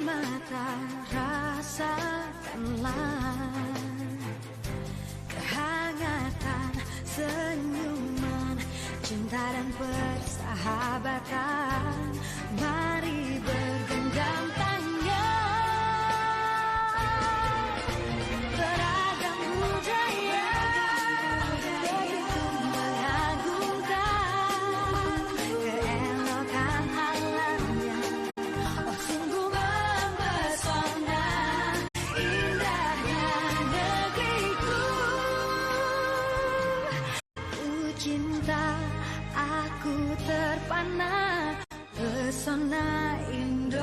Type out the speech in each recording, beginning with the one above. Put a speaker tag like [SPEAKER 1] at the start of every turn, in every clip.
[SPEAKER 1] mata rasakanlah kehangatan senyuman cinta dan persahabatan. Mari bergenggam tangan, beragam budaya begitu mengagumkan, keelokan alamnya oh sungguh mempesona. Indahnya negeriku, cinta aku terpana, pesona Indonesia.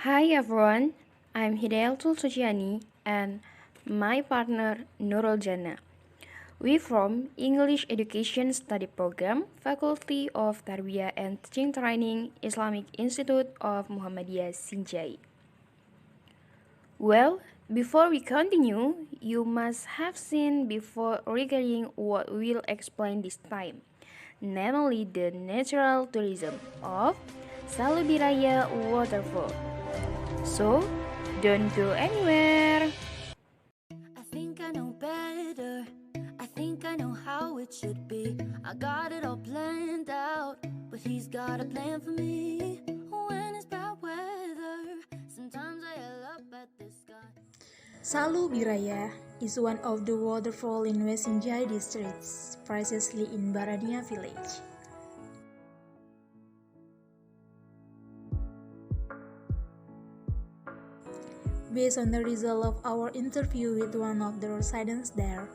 [SPEAKER 2] Hi everyone, I'm Hidayatul Suciani and my partner Nurul Jannah. We from English Education Study Program, Faculty of Tarbiyah and Teaching Training, Islamic Institute of Muhammadiyah Sinjai. Well, before we continue, you must have seen before regarding what we'll explain this time, namely the natural tourism of Salubirayya Waterfall. So, don't go anywhere.
[SPEAKER 1] I think I know better, I think I know how it should be. I got it all planned out, but he's got a plan for me. When it's bad weather, sometimes I yell up at the sky.
[SPEAKER 3] Salubirayya is one of the waterfall in West Sinjai district, precisely in Barania village. Based on the result of our interview with one of the residents there,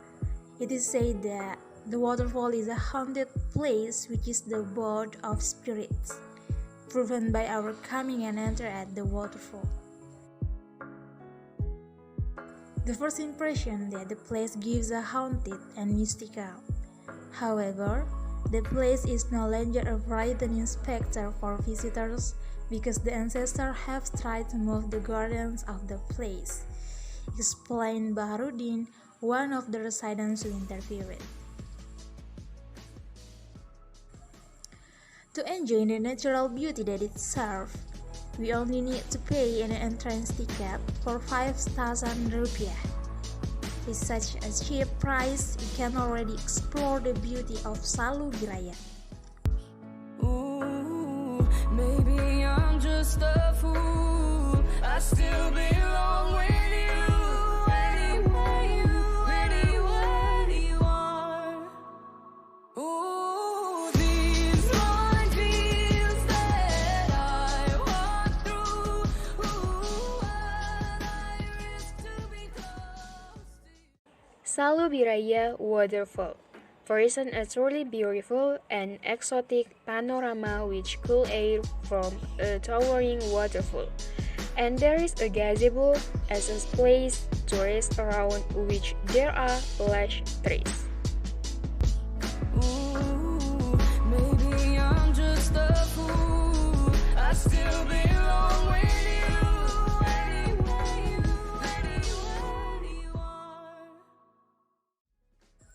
[SPEAKER 3] it is said that the waterfall is a haunted place which is the abode of spirits, proven by our coming and enter at the waterfall. The first impression that the place gives a haunted and mystical. However, the place is no longer a frightening specter for visitors because the ancestors have tried to move the gardens of the place, explained Baharudin, one of the residents who interviewed. To enjoy the natural beauty that it serves, we only need to pay an entrance ticket for 5,000 rupiah. With such a cheap price, you can already explore the beauty of Salubirayya.
[SPEAKER 1] Ooh, maybe I'm just a fool. I still belong with you. Anywhere you are. Ooh, these are dreams that I walk through. Ooh, I wish to be close to you.
[SPEAKER 2] Salubirayya Waterfall presents a truly beautiful and exotic panorama which cool air from a towering waterfall. And there is a gazebo as a place to rest around which there are lush trees.
[SPEAKER 1] Ooh, maybe I'm just a fool. I still belong with you. Anywhere you are.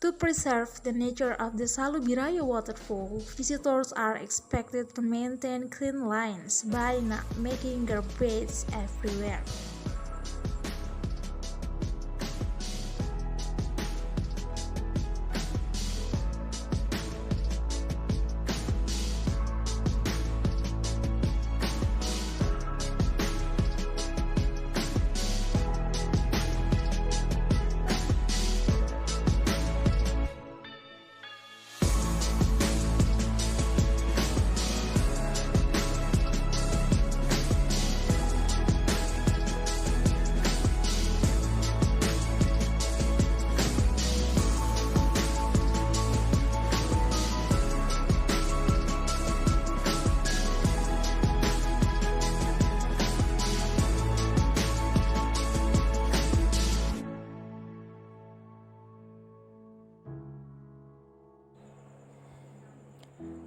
[SPEAKER 3] To preserve the nature of the Salubirayya waterfall, visitors are expected to maintain clean lines by not making garbage everywhere.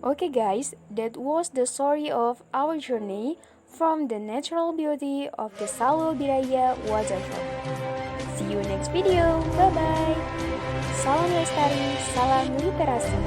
[SPEAKER 2] Okay guys, that was the story of our journey from the natural beauty of the Salubirayya Waterfall. See you next video. Bye bye. Salam lestari, salam literasi.